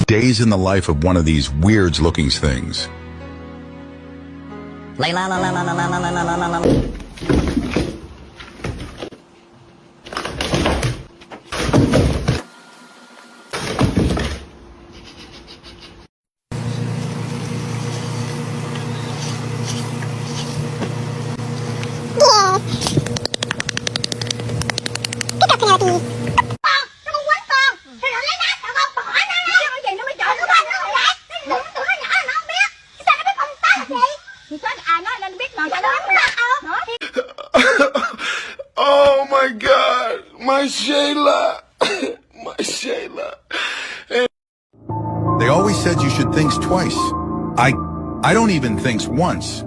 Days in the life of one of these weird-looking things. Oh my God, my Shayla, my Shayla. They always said you should think twice. I don't even think once.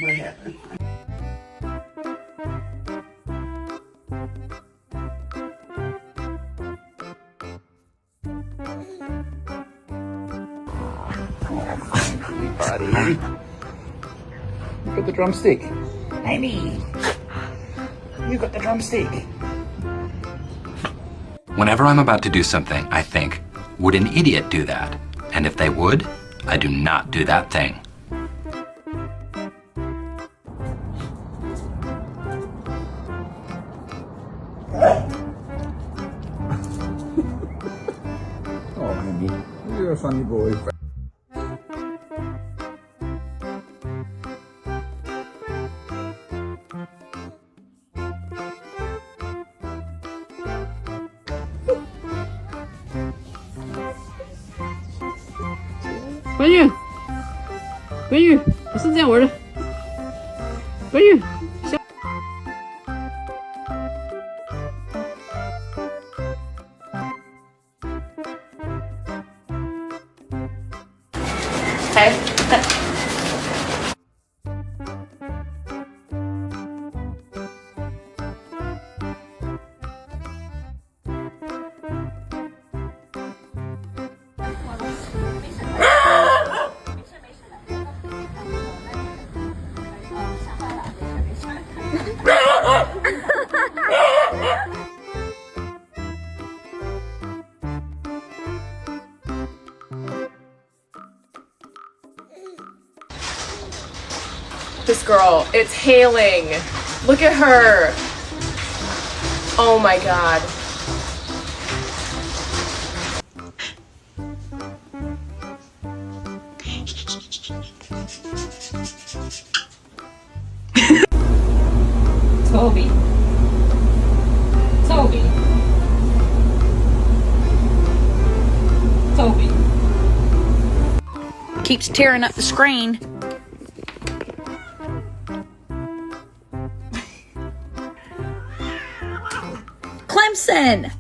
What happened? Buddy. You got the drumstick. Amy. You got the drumstick. Whenever I'm about to do something, I think, would an idiot do that? And if they would, I do not do that thing. Oh, Amy, you're a funny boy.关羽，不是这样玩的。关羽，下。哎。This girl, it's hailing. Look at her. Oh my God. Toby. Keeps tearing up the screen. Clemson!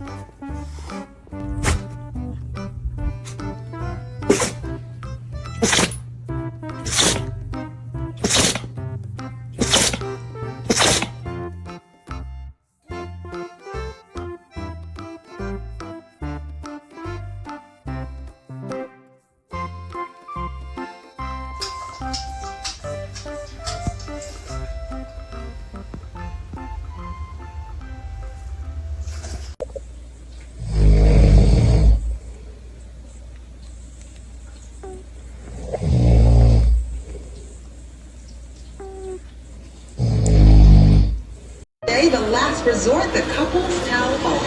The last resort, the couples town hall.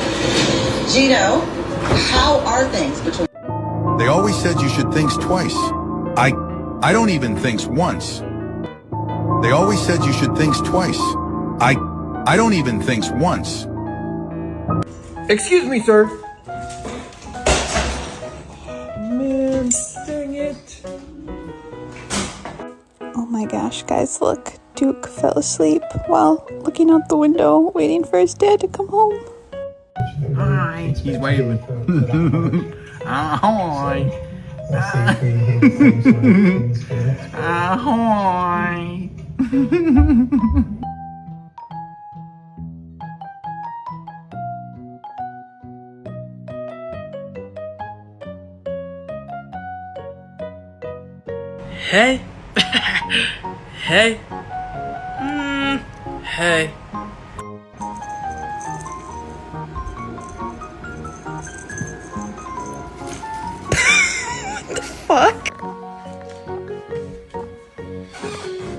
Gino, how are things between? They always said you should think twice. I don't even think once. They always said you should think twice. I don't even think once. Excuse me, sir. Man, dang it. Oh my gosh, guys, look. Duke fell asleep while looking out the window, waiting for his dad to come home. Hi, he's waving. Ahoy. Ahoy. Hey. Hey. Hey. Fuck.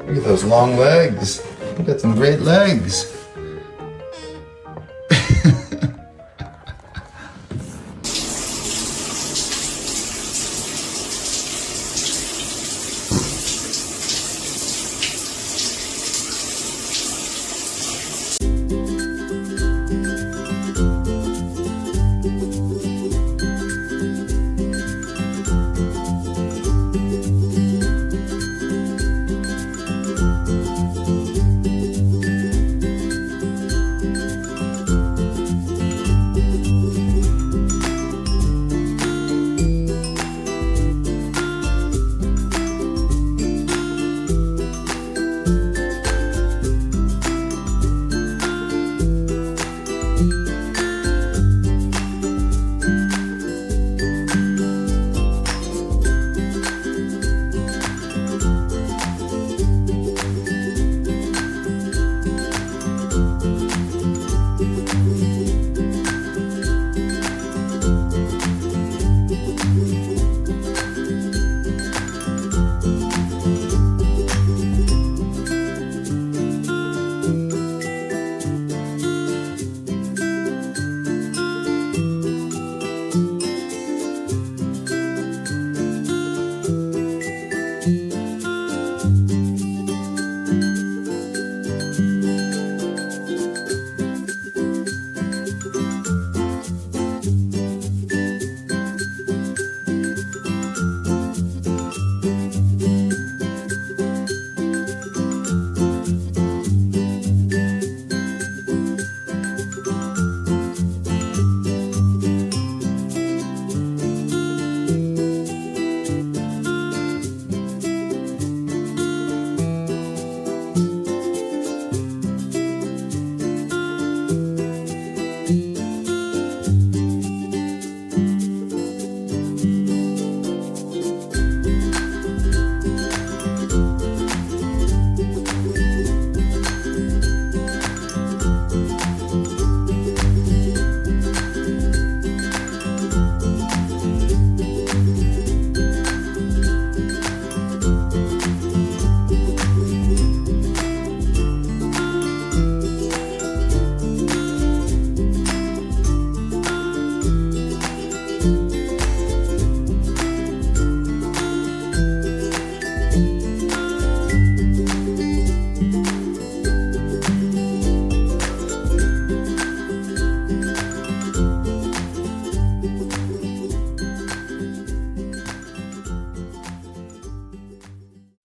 Look at those long legs. You got some great legs.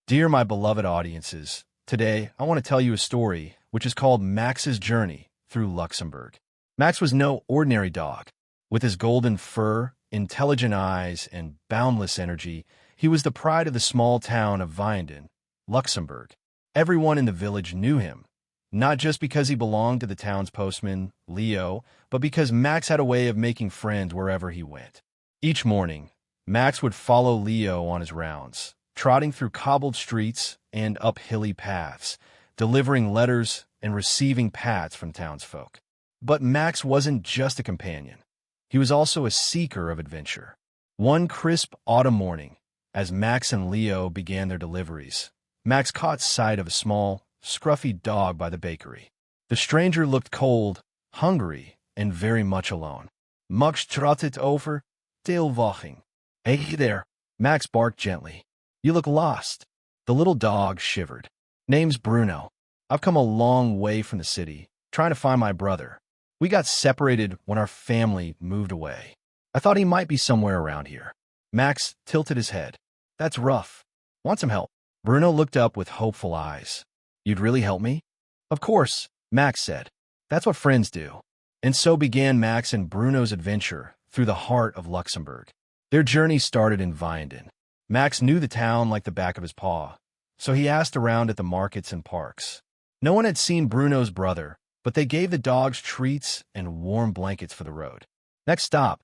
Dear my beloved audiences, today I want to tell you a story which is called Max's Journey Through Luxembourg. Max was no ordinary dog. With his golden fur, intelligent eyes, and boundless energy, he was the pride of the small town of Vianden, Luxembourg. Everyone in the village knew him, not just because he belonged to the town's postman, Leo, but because Max had a way of making friends wherever he went. Each morning, Max would follow Leo on his rounds, trotting through cobbled streets and up hilly paths, delivering letters and receiving pats from townsfolk. But Max wasn't just a companion. He was also a seeker of adventure. One crisp autumn morning, as Max and Leo began their deliveries, Max caught sight of a small, scruffy dog by the bakery. The stranger looked cold, hungry, and very much alone. Max trotted over, tail wagging. Hey there, Max barked gently. You look lost. The little dog shivered. Name's Bruno. I've come a long way from the city, trying to find my brother. We got separated when our family moved away. I thought he might be somewhere around here. Max tilted his head. That's rough. Want some help? Bruno looked up with hopeful eyes. You'd really help me? Of course, Max said. That's what friends do. And so began Max and Bruno's adventure through the heart of Luxembourg. Their journey started in Vianden. Max knew the town like the back of his paw, so he asked around at the markets and parks. No one had seen Bruno's brother, but they gave the dogs treats and warm blankets for the road. Next stop,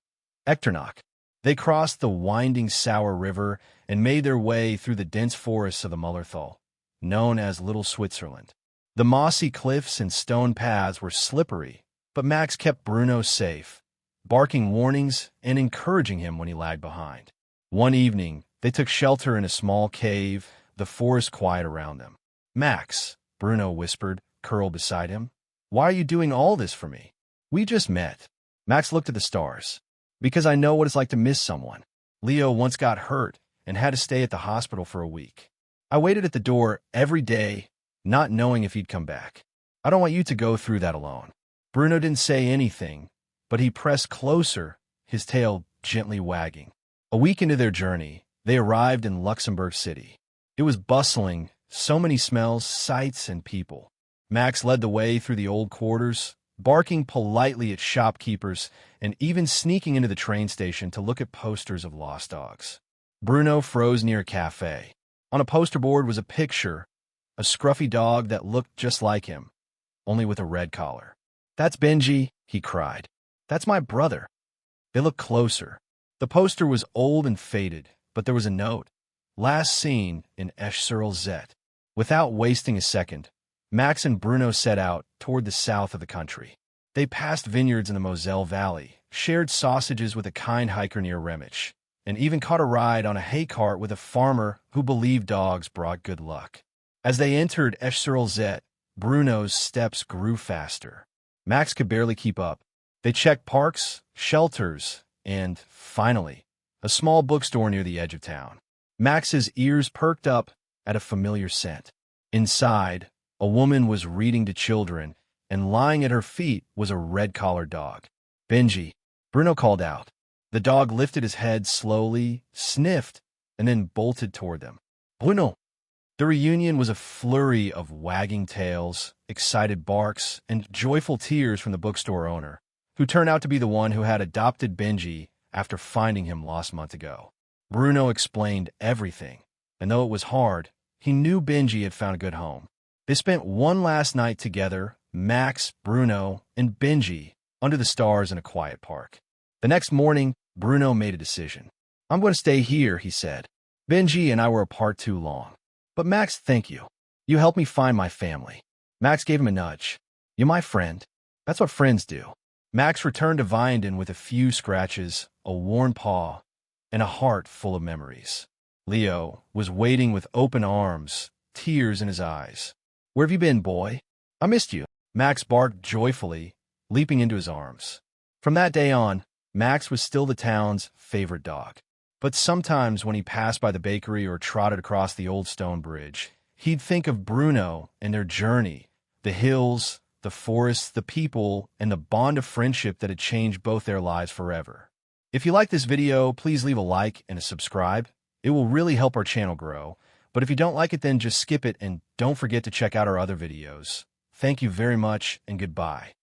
Echternach. They crossed the winding Sauer River and made their way through the dense forests of the Mullerthal, known as Little Switzerland. The mossy cliffs and stone paths were slippery, but Max kept Bruno safe, barking warnings and encouraging him when he lagged behind. One evening, they took shelter in a small cave, the forest quiet around them. Max, Bruno whispered, curled beside him. Why are you doing all this for me? We just met. Max looked at the stars. Because I know what it's like to miss someone. Leo once got hurt and had to stay at the hospital for a week. I waited at the door every day, not knowing if he'd come back. I don't want you to go through that alone. Bruno didn't say anything, but he pressed closer, his tail gently wagging. A week into their journey, they arrived in Luxembourg City. It was bustling, so many smells, sights, and people. Max led the way through the old quarters, barking politely at shopkeepers and even sneaking into the train station to look at posters of lost dogs. Bruno froze near a cafe. On a poster board was a picture, a scruffy dog that looked just like him, only with a red collar. That's Benji, he cried. That's my brother. They looked closer. The poster was old and faded, but there was a note. Last seen in Esch-sur-Alzette. Without wasting a second, Max and Bruno set out toward the south of the country. They passed vineyards in the Moselle Valley, shared sausages with a kind hiker near Remich, and even caught a ride on a hay cart with a farmer who believed dogs brought good luck. As they entered Esch-sur-Alzette, Bruno's steps grew faster. Max could barely keep up. They checked parks, shelters, and, finally, a small bookstore near the edge of town. Max's ears perked up at a familiar scent. Inside, a woman was reading to children, and lying at her feet was a red-collared dog. Benji, Bruno called out. The dog lifted his head slowly, sniffed, and then bolted toward them. Bruno! The reunion was a flurry of wagging tails, excited barks, and joyful tears from the bookstore owner, who turned out to be the one who had adopted Benji after finding him lost a month ago. Bruno explained everything, and though it was hard, he knew Benji had found a good home. They spent one last night together, Max, Bruno, and Benji, under the stars in a quiet park. The next morning, Bruno made a decision. I'm going to stay here, he said. Benji and I were apart too long. But Max, thank you. You helped me find my family. Max gave him a nudge. You're my friend. That's what friends do. Max returned to Vianden with a few scratches, a worn paw, and a heart full of memories. Leo was waiting with open arms, tears in his eyes. Where have you been, boy? I missed you. Max barked joyfully, leaping into his arms. From that day on, Max was still the town's favorite dog. But sometimes when he passed by the bakery or trotted across the old stone bridge, he'd think of Bruno and their journey, the hills, the forests, the people, and the bond of friendship that had changed both their lives forever. If you like this video, please leave a like and a subscribe. It will really help our channel grow. But if you don't like it, then just skip it and don't forget to check out our other videos. Thank you very much and goodbye.